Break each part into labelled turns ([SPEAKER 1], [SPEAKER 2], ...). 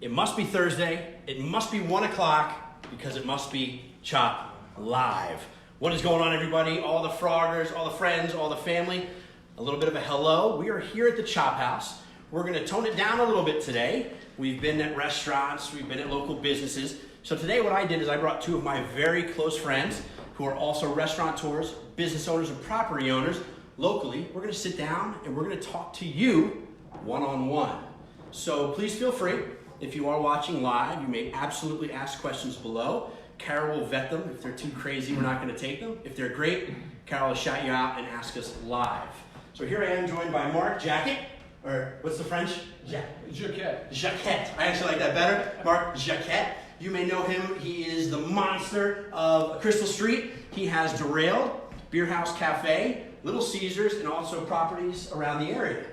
[SPEAKER 1] It must be Thursday. It must be 1 o'clock because it must be Chop Live. What is going on, everybody? All the froggers, all the friends, all the family. A little bit of a hello. We are here at the Chop House. We're going to tone it down a little bit today. We've been at restaurants. We've been at local businesses. So today what I did is I brought two of my very close friends who are also restaurateurs, business owners, and property owners locally. We're going to sit down and we're going to talk to you one-on-one. So please feel free. If you are watching live, you may absolutely ask questions below. Carol will vet them. If they're too crazy, we're not going to take them. If they're great, Carol will shout you out and ask us live. So here I am joined by Mark Jacquet, or what's the French?
[SPEAKER 2] Jacquet.
[SPEAKER 1] Jacquet. I actually like that better. Mark Jacquet. You may know him. He is the monster of Crystal Street. He has Derailed, Beer House Cafe, Little Caesars, and also properties around the area.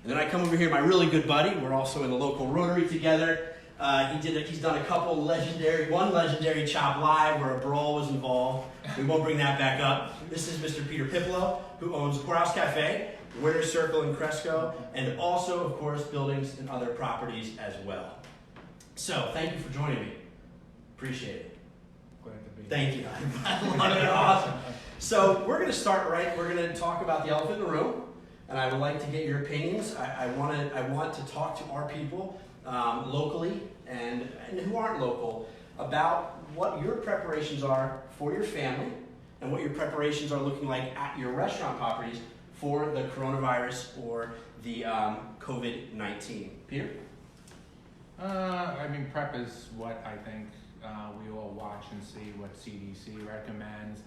[SPEAKER 1] And then I come over here, my really good buddy. We're also in the local Rotary together. He's done a couple one legendary Chop Live where a brawl was involved. We won't bring that back up. This is Mr. Peter Pipolo, who owns Pourhouse Cafe, Winner's Circle in Cresco, and also, of course, buildings and other properties as well. So, thank you for joining me. Appreciate it.
[SPEAKER 2] Glad to be
[SPEAKER 1] Thank you. I love it. Awesome. So, we're going to start right. We're going to talk about the elephant in the room. And I would like to get your opinions. I want to talk to our people locally and who aren't local about what your preparations are for your family and what your preparations are looking like at your restaurant properties for the coronavirus or the COVID-19. Peter?
[SPEAKER 2] Prep is what I think we all watch and see what CDC recommends.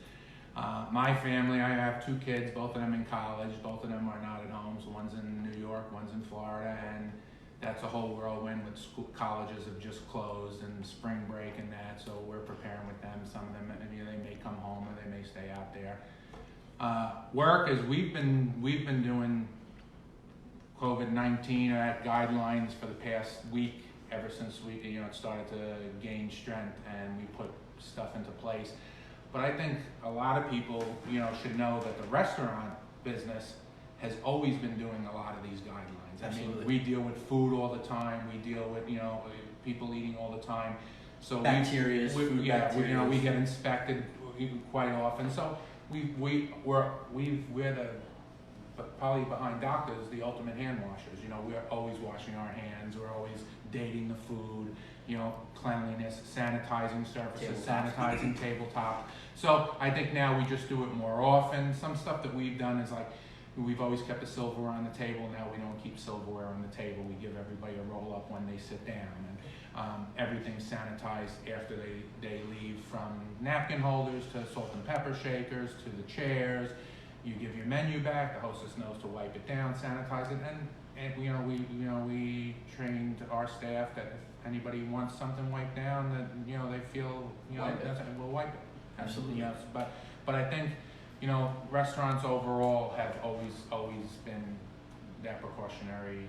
[SPEAKER 2] My family, I have two kids, both of them in college, both of them are not at home, so one's in New York, one's in Florida, and that's a whole whirlwind with colleges have just closed and spring break and that, so we're preparing with them. Some of them, they may come home or they may stay out there. Work is, we've been doing COVID-19 guidelines for the past week, ever since it started to gain strength and we put stuff into place. But I think a lot of people, should know that the restaurant business has always been doing a lot of these guidelines.
[SPEAKER 1] Absolutely.
[SPEAKER 2] We deal with food all the time. We deal with, people eating all the time. So
[SPEAKER 1] Bacteria.
[SPEAKER 2] we get inspected quite often. So we're probably behind doctors, the ultimate hand washers. We're always washing our hands. We're always dating the food. Cleanliness, sanitizing surfaces, sanitizing tabletop. So I think now we just do it more often. Some stuff that we've done is like, we've always kept the silverware on the table. Now we don't keep silverware on the table. We give everybody a roll up when they sit down. And everything's sanitized after they leave, from napkin holders to salt and pepper shakers to the chairs. You give your menu back, the hostess knows to wipe it down, sanitize it, and we trained our staff that if anybody wants something wiped down, that they feel we'll wipe it.
[SPEAKER 1] Absolutely.
[SPEAKER 2] Yes, but I think restaurants overall have always been that precautionary,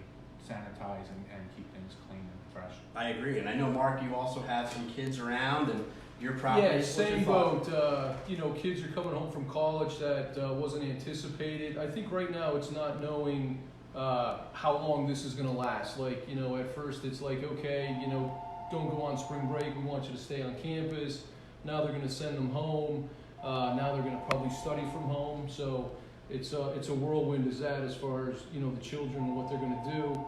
[SPEAKER 2] sanitize and keep things clean and fresh.
[SPEAKER 1] I agree, and I know, Mark, you also have some kids around and your property.
[SPEAKER 3] Yeah, same boat. Kids are coming home from college that wasn't anticipated. I think right now it's not knowing how long this is going to last. At first it's like, okay, don't go on spring break. We want you to stay on campus. Now they're going to send them home. Now they're going to probably study from home. So it's a whirlwind as far as, the children and what they're going to do.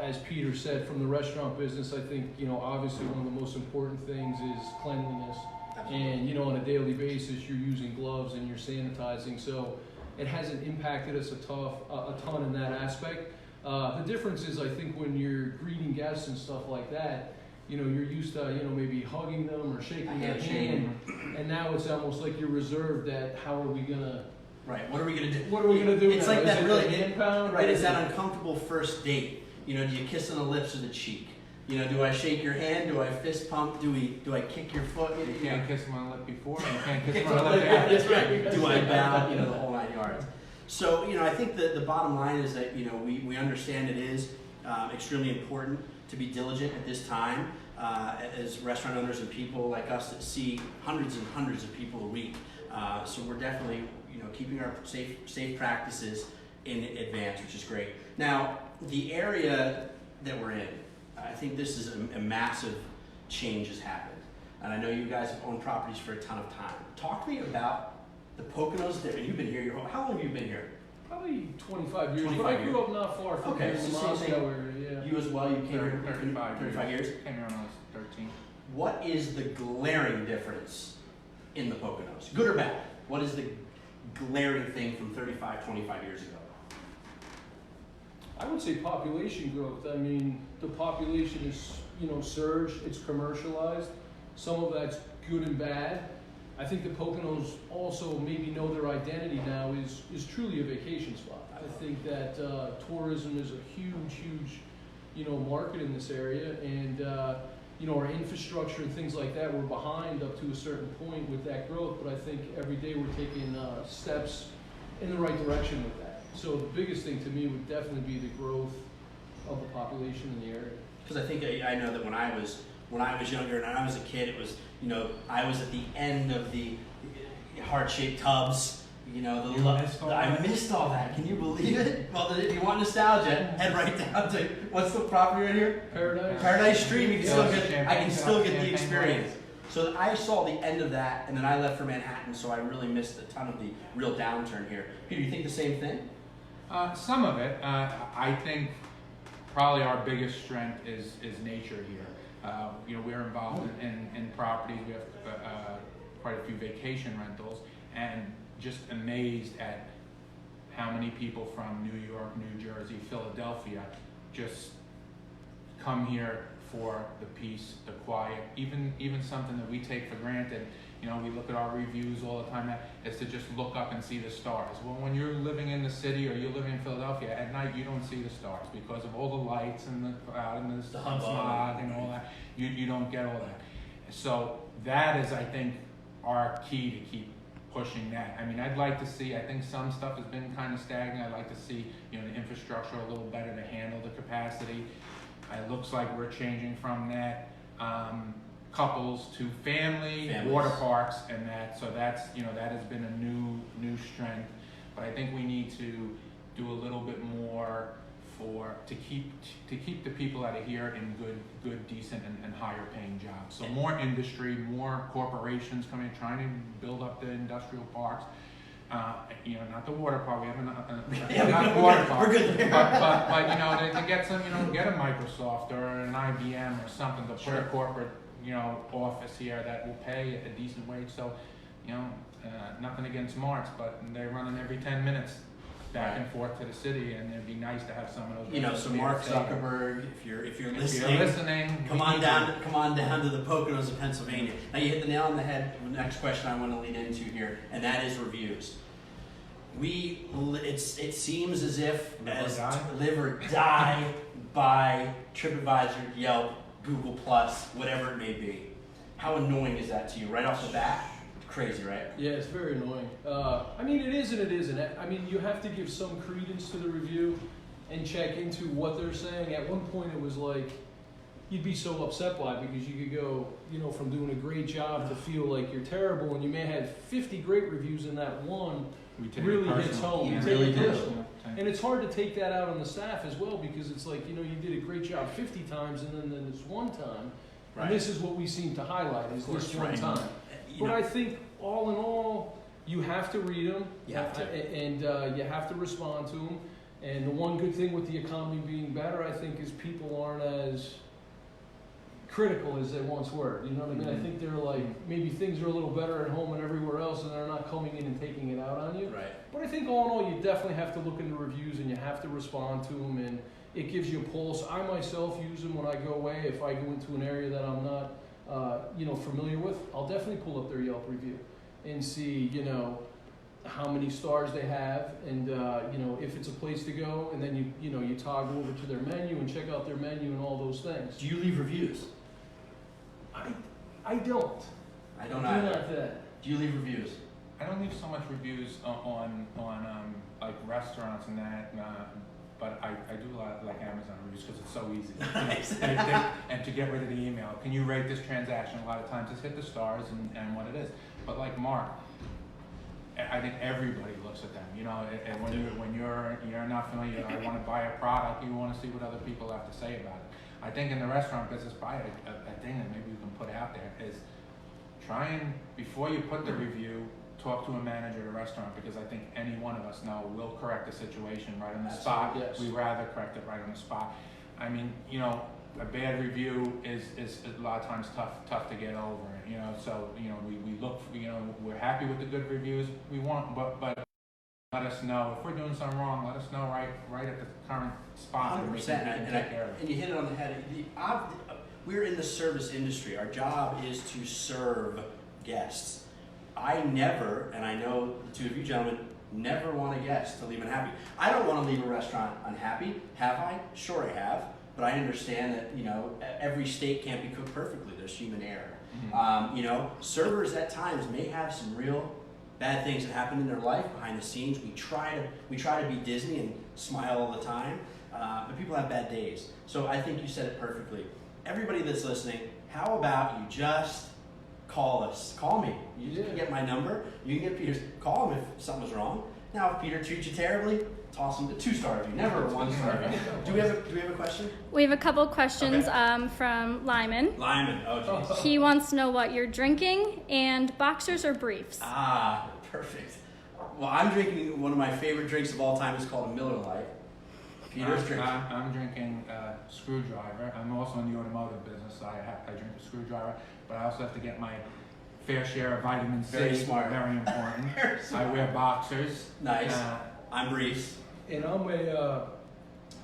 [SPEAKER 3] As Peter said, from the restaurant business, I think, obviously one of the most important things is cleanliness.
[SPEAKER 1] Absolutely.
[SPEAKER 3] And, on a daily basis, you're using gloves and you're sanitizing. So it hasn't impacted us a ton in that aspect. The difference is, I think, when you're greeting guests and stuff like that, you're used to, maybe hugging them or shaking their hand. And now it's almost like you're reserved that how are we going to...
[SPEAKER 1] Right, what are we going to do?
[SPEAKER 3] What are we going to do
[SPEAKER 1] It's
[SPEAKER 3] now?
[SPEAKER 1] like that really...
[SPEAKER 3] hand pound?
[SPEAKER 1] Right, it's that uncomfortable first date. Do you kiss on the lips or the cheek? Do I shake your hand? Do I fist pump? Do I kick your foot?
[SPEAKER 2] You can't kiss them on the lip before, and you can't kiss them on the lip after.
[SPEAKER 1] That's right. Do I bow? The whole 9 yards. So, I think the bottom line is that, we understand it is extremely important to be diligent at this time as restaurant owners and people like us that see hundreds and hundreds of people a week. So we're definitely, keeping our safe practices in advance, which is great. Now, the area that we're in, I think this is a massive change has happened. And I know you guys have owned properties for a ton of time. Talk to me about the Poconos there. You've been here how long have you been here?
[SPEAKER 3] Probably 25 years.
[SPEAKER 1] 25
[SPEAKER 3] but I grew up not far from
[SPEAKER 1] Okay,
[SPEAKER 3] here in the
[SPEAKER 1] so same
[SPEAKER 3] Moscow
[SPEAKER 1] thing.
[SPEAKER 3] area. Yeah.
[SPEAKER 1] You as well, you came here
[SPEAKER 2] 35
[SPEAKER 1] years?
[SPEAKER 2] Came here when I was 13.
[SPEAKER 1] What is the glaring difference in the Poconos? Good or bad? What is the glaring thing from 35, 25 years ago?
[SPEAKER 3] I would say population growth. I mean, the population is, surged, it's commercialized. Some of that's good and bad. I think the Poconos also maybe know their identity now is truly a vacation spot. I think that tourism is a huge, market in this area, and our infrastructure and things like that, we're behind up to a certain point with that growth, but I think every day we're taking steps in the right direction with that. So the biggest thing to me would definitely be the growth of the population in the area.
[SPEAKER 1] Because I think I know that when I was younger and I was a kid, it was, I was at the end of the heart-shaped tubs. I missed all that. Can you believe it? Well, if you want nostalgia, head right down to what's the property right here? Paradise Stream. You can I can still get the experience. So I saw the end of that, and then I left for Manhattan, so I really missed a ton of the real downturn here. Peter, you think the same thing?
[SPEAKER 2] Some of it. I think probably our biggest strength is nature here. We're involved in properties. We have quite a few vacation rentals, and just amazed at how many people from New York, New Jersey, Philadelphia just come here for the peace, the quiet, even something that we take for granted. We look at our reviews all the time, is to just look up and see the stars. Well, when you're living in the city or you're living in Philadelphia, at night you don't see the stars because of all the lights and the crowd and the smog and all that. You don't get all that. So that is, I think, our key to keep pushing that. I mean, I'd like to see, I think some stuff has been kind of stagnant. I'd like to see, the infrastructure a little better to handle the capacity. It looks like we're changing from that couples to families, water parks, and that. So that's, that has been a new strength. But I think we need to do a little bit more to keep the people out of here in good, decent, and higher paying jobs. So more industry, more corporations coming, trying to build up the industrial parks. Not the water park. We haven't not water park. We're good there. But to get some, get a Microsoft or an IBM or something to put a corporate, office here that will pay a decent wage. So, nothing against Marks, but they're running every 10 minutes back and forth to the city, and it'd be nice to have some of those. So Mark Zuckerberg, if you're listening, come on down to the Poconos of Pennsylvania. Now you hit the nail on the head. The next question I want to lead into here, and that is reviews. It seems as if live or die by TripAdvisor, Yelp, Google Plus, whatever it may be. How annoying is that to you right off the bat? Crazy, right?
[SPEAKER 3] Yeah, it's very annoying. It is and it isn't. You have to give some credence to the review and check into what they're saying. At one point, it was like you'd be so upset by it because you could go, from doing a great job to feel like you're terrible, and you may have 50 great reviews, and that one really hits home.
[SPEAKER 1] You really do.
[SPEAKER 3] And it's hard to take that out on the staff as well because it's like, you did a great job 50 times, and then this one time, and this is what we seem to highlight is this one time. But I think all in all, you have to read them, you have to respond to them. And the one good thing with the economy being better, I think, is people aren't as critical as they once were. You know what I mean? I think they're like, maybe things are a little better at home and everywhere else, and they're not coming in and taking it out on you.
[SPEAKER 1] Right.
[SPEAKER 3] But I think all in all, you definitely have to look into reviews and you have to respond to them, and it gives you a pulse. I myself use them when I go away. If I go into an area that I'm not familiar with, I'll definitely pull up their Yelp review and see, how many stars they have, and if it's a place to go, and then you toggle over to their menu and check out their menu and all those things.
[SPEAKER 1] Do you leave reviews?
[SPEAKER 3] I don't.
[SPEAKER 1] I don't either.
[SPEAKER 3] Not that.
[SPEAKER 1] Do you leave reviews?
[SPEAKER 2] I don't leave so much reviews on like restaurants and that. But I do a lot like Amazon reviews because it's so easy. And to get rid of the email, can you rate this transaction? A lot of times it's hit the stars and what it is. But like Mark, I think everybody looks at them. And when you're not familiar, I want to buy a product, you want to see what other people have to say about it. I think in the restaurant business, probably a thing that maybe we can put out there is try and, before you put the review, talk to a manager at a restaurant, because I think any one of us know we'll correct the situation right on the spot.
[SPEAKER 3] Yes.
[SPEAKER 2] We'd rather correct it right on the spot. I mean, you know, a bad review is a lot of times tough to get over, you know, so, you know, we look, you know, we're happy with the good reviews we want, but let us know if we're doing something wrong. Let us know right at the current spot.
[SPEAKER 1] 100%,
[SPEAKER 2] And
[SPEAKER 1] and you hit it on the head. We're in the service industry. Our job is to serve guests. I never, and I know the two of you gentlemen, never want a guest to leave unhappy. I don't want to leave a restaurant unhappy. Have I? Sure I have. But I understand that, you know, every steak can't be cooked perfectly. There's human error.
[SPEAKER 2] Mm-hmm.
[SPEAKER 1] You know, servers at times may have some real bad things that happen in their life behind the scenes. We try to be Disney and smile all the time, but people have bad days. So I think you said it perfectly. Everybody that's listening, how about you just call us? Call me. You can get my number. You can get Peter's. Call him if something's wrong. Now, if Peter treats you terribly, toss him to 2-star review, never a 1-star review. Do we have a question?
[SPEAKER 4] We have a couple questions
[SPEAKER 1] Okay.
[SPEAKER 4] from Lyman.
[SPEAKER 1] Lyman, oh jeez.
[SPEAKER 4] He wants to know what you're drinking and boxers or briefs.
[SPEAKER 1] Ah, perfect. Well, I'm drinking one of my favorite drinks of all time. It's called a Miller Lite. Peter's drinking.
[SPEAKER 2] I'm drinking Screwdriver. I'm also in the automotive business, so I drink a Screwdriver, but I also have to get my fair share of vitamin C.
[SPEAKER 1] Very smart.
[SPEAKER 2] Very important.
[SPEAKER 1] Very smart.
[SPEAKER 2] I wear boxers.
[SPEAKER 1] Nice. I'm Reese.
[SPEAKER 3] And I'm a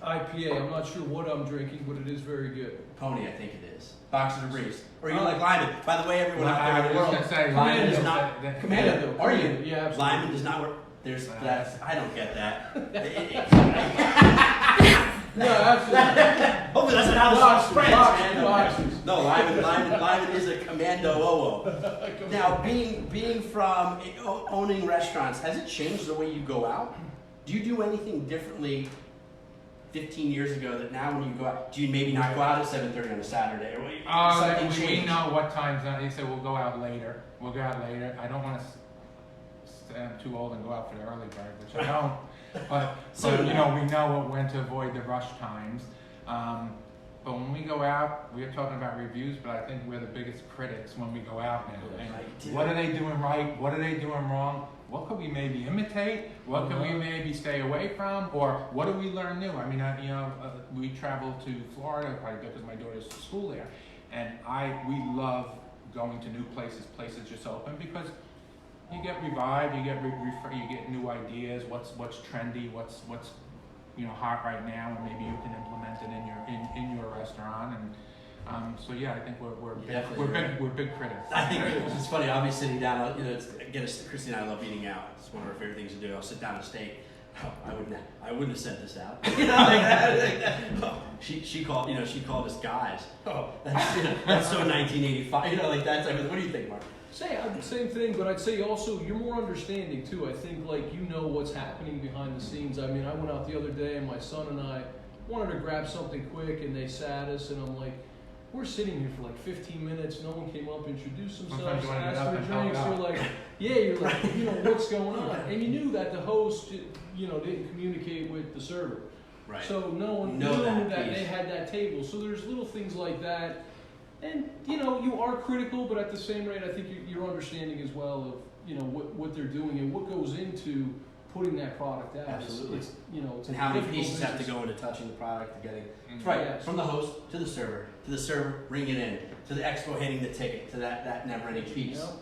[SPEAKER 3] IPA. I'm not sure what I'm drinking, but it is very good.
[SPEAKER 1] Pony, I think it is. Boxer to Reese. Or you like Lyman. By the way, everyone
[SPEAKER 2] Well,
[SPEAKER 1] out there in the
[SPEAKER 2] I was
[SPEAKER 1] world,
[SPEAKER 2] gonna say,
[SPEAKER 1] Lyman
[SPEAKER 2] Lyman
[SPEAKER 1] does
[SPEAKER 2] is
[SPEAKER 1] not.
[SPEAKER 2] the-
[SPEAKER 1] Commando, are you?
[SPEAKER 3] Yeah, absolutely.
[SPEAKER 1] Lyman does not work. There's that. I don't get that.
[SPEAKER 3] No, absolutely.
[SPEAKER 1] Hopefully that's not how the song spreads, man.
[SPEAKER 3] Boxers.
[SPEAKER 1] No, Lyman is a commando oo. Now, being from owning restaurants, has it changed the way you go out? Do you do anything differently 15 years ago that now when you go out, do you maybe not go out at 7:30 on a Saturday? Or something
[SPEAKER 2] We
[SPEAKER 1] changed?
[SPEAKER 2] know what times. He said we'll go out later. We'll go out later. I don't want to. I'm too old and go out for the early bird, which I don't. But you know, we know when to avoid the rush times. But when we go out, we're talking about reviews, but I think we're the biggest critics when we go out now. And what are they doing right? What are they doing wrong? What could we maybe imitate? What could we maybe stay away from? Or what do we learn new? I mean, we travel to Florida quite because my daughter's to school there, and we love going to new places just open because you get revived, you get you get new ideas. What's trendy? What's hot right now, and maybe you can implement it in your restaurant. And so yeah, I think we're big critics.
[SPEAKER 1] I think it's funny. I'll be sitting down. You know, Christy and I love eating out. It's one of our favorite things to do. I'll sit down and steak. Oh, I wouldn't have sent this out. You know, like that. Oh, she called. You know, she called us guys. Oh, that's so 1985. You know, like that type of. What do you think, Mark?
[SPEAKER 3] Same thing, but I'd say also you're more understanding too. I think like you know what's happening behind the scenes. I mean, I went out the other day and my son and I wanted to grab something quick and they sat us and I'm like, we're sitting here for like 15 minutes. No one came up, introduced themselves, asked for drinks. You're like, you're like, you know, what's going on? And you knew that the host, you know, didn't communicate with the server.
[SPEAKER 1] Right.
[SPEAKER 3] So no one knew that they had that table. So there's little things like that. And, you know, you are critical, but at the same rate, I think you're understanding as well of, you know, what they're doing and what goes into putting that product out.
[SPEAKER 1] Absolutely.
[SPEAKER 3] It's you know, it's
[SPEAKER 1] and how many pieces have to go into touching the product to getting
[SPEAKER 3] right
[SPEAKER 1] from the host to the server, bringing it in, to the expo handing the ticket, to that never-ending piece.
[SPEAKER 3] You know?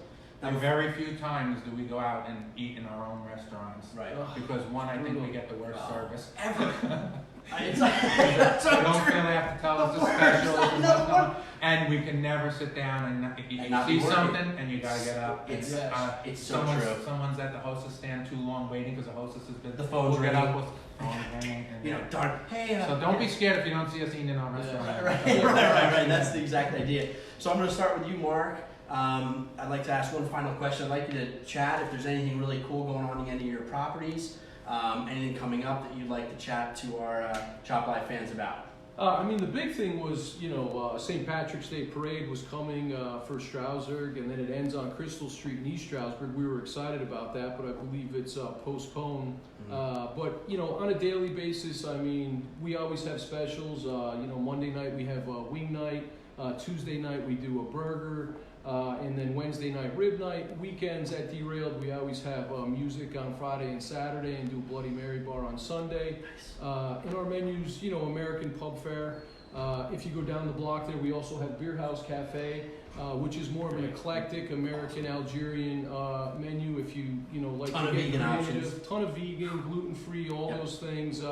[SPEAKER 2] And very few times do we go out and eat in our own restaurants.
[SPEAKER 1] Right.
[SPEAKER 2] Because one, I think we get the worst service.
[SPEAKER 1] Ever.
[SPEAKER 2] They don't feel they have to tell us it's special. And we can never sit down and you see something and you gotta get up.
[SPEAKER 1] It's so
[SPEAKER 2] someone's,
[SPEAKER 1] true.
[SPEAKER 2] Someone's at the hostess stand too long waiting because the hostess has been.
[SPEAKER 1] The phone's
[SPEAKER 2] ringing.
[SPEAKER 1] ringing.
[SPEAKER 2] You know,
[SPEAKER 1] darn. Hey.
[SPEAKER 2] So don't be scared if you don't see us eating in our restaurant.
[SPEAKER 1] Right. That's the exact idea. So I'm going to start with you, Mark. I'd like to ask one final question. I'd like you to chat if there's anything really cool going on in any of your properties, anything coming up that you'd like to chat to our Chop Live fans about.
[SPEAKER 3] I mean, the big thing was, St. Patrick's Day Parade was coming for Stroudsburg, and then it ends on Crystal Street in East Stroudsburg. We were excited about that, but I believe it's postponed. But, on a daily basis, I mean, we always have specials. Monday night we have a wing night. Tuesday night we do a burger. And then Wednesday night rib night. Weekends at Derailed, we always have music on Friday and Saturday, and do Bloody Mary bar on Sunday. In our menus, American pub fare. If you go down the block there, we also have Beer House Cafe, which is more of an eclectic American Algerian menu. If you like
[SPEAKER 1] ton
[SPEAKER 3] to
[SPEAKER 1] of
[SPEAKER 3] get
[SPEAKER 1] vegan
[SPEAKER 3] creative,
[SPEAKER 1] options.
[SPEAKER 3] ton of vegan, gluten free, all
[SPEAKER 1] Yep.
[SPEAKER 3] those things.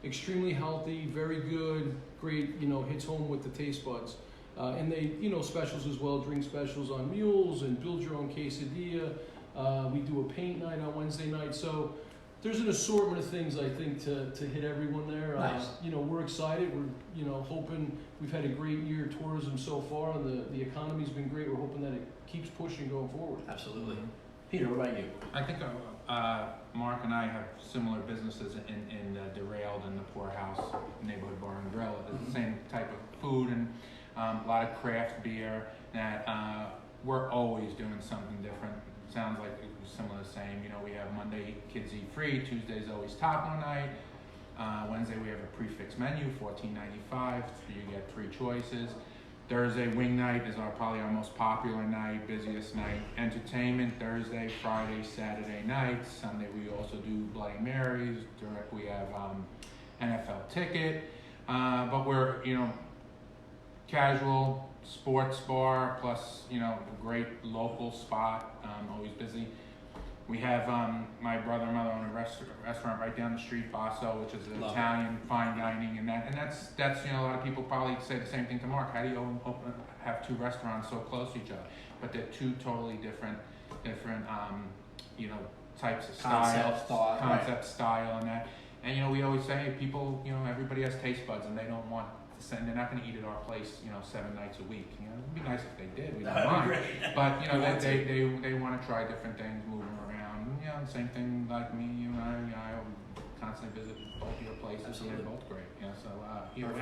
[SPEAKER 3] Extremely healthy, very good, great. Hits home with the taste buds. And they, specials as well, drink specials on mules and build your own quesadilla. We do a paint night on Wednesday night. So there's an assortment of things, I think, to hit everyone there.
[SPEAKER 1] Nice.
[SPEAKER 3] We're excited. We're, hoping we've had a great year of tourism so far, and the economy's been great. We're hoping that it keeps pushing going forward.
[SPEAKER 1] Absolutely. Peter, what about you?
[SPEAKER 2] I think Mark and I have similar businesses in Derailed and the Pourhouse Neighborhood Bar and Grille. It's the same type of food and a lot of craft beer that we're always doing something different. Sounds like it was similar to the same. We have Monday Kids Eat Free, Tuesday's always taco night. Wednesday we have a prefix menu, $14.95. You get 3 choices. Thursday wing night is probably our most popular night, busiest night. Entertainment Thursday, Friday, Saturday nights. Sunday we also do Bloody Marys. We have NFL ticket, but we're casual sports bar plus a great local spot. Always busy. We have my brother and mother own a restaurant right down the street, Basso, which is
[SPEAKER 1] Love
[SPEAKER 2] Italian fine dining, and that's a lot of people probably say the same thing to Mark. How do you have 2 restaurants so close to each other? But they're 2 totally different types of concept, style, and that. And we always say people, everybody has taste buds, and they don't want. And they're not going to eat at our place, 7 nights a week. It'd be nice if they did. We don't mind. But they want to try different things, move them around. And same thing like me. I constantly visit both your places.
[SPEAKER 1] Absolutely.
[SPEAKER 2] They're both great.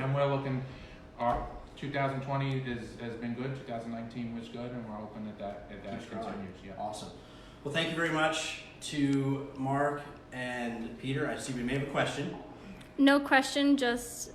[SPEAKER 2] And we're looking. Our 2020 has been good. 2019 was good, and we're hoping that continues. Yeah.
[SPEAKER 1] Awesome. Well, thank you very much to Mark and Peter. I see we may have a question.
[SPEAKER 4] No question, just,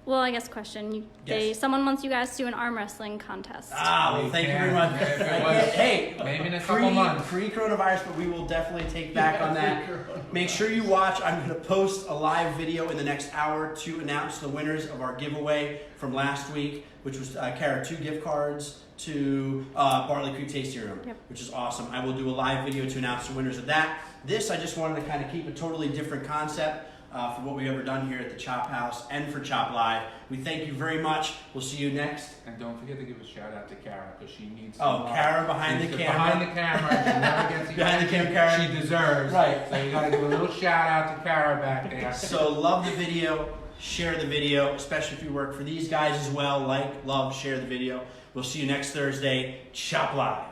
[SPEAKER 4] well, I guess question.
[SPEAKER 1] Yes.
[SPEAKER 4] Someone wants you guys to do an arm wrestling contest.
[SPEAKER 1] Well, thank you very much. Hey,
[SPEAKER 2] maybe in a couple months.
[SPEAKER 1] Pre-coronavirus, but we will definitely take back on that. Make sure you watch. I'm going to post a live video in the next hour to announce the winners of our giveaway from last week, which was Kara, 2 gift cards to Barley Creek Tasting Room, which is awesome. I will do a live video to announce the winners of that. This, I just wanted to kind of keep a totally different concept for what we've ever done here at the Chop House and for Chop Live. We thank you very much. We'll see you next.
[SPEAKER 2] And don't forget to give a shout out to Kara because she needs.
[SPEAKER 1] Kara behind the camera.
[SPEAKER 2] Behind the camera, she never gets
[SPEAKER 1] behind the camera, Kara.
[SPEAKER 2] She deserves.
[SPEAKER 1] Right.
[SPEAKER 2] So you got to give a little shout out to Kara back there.
[SPEAKER 1] So love the video, share the video, especially if you work for these guys as well. Like, love, share the video. We'll see you next Thursday. Chop Live.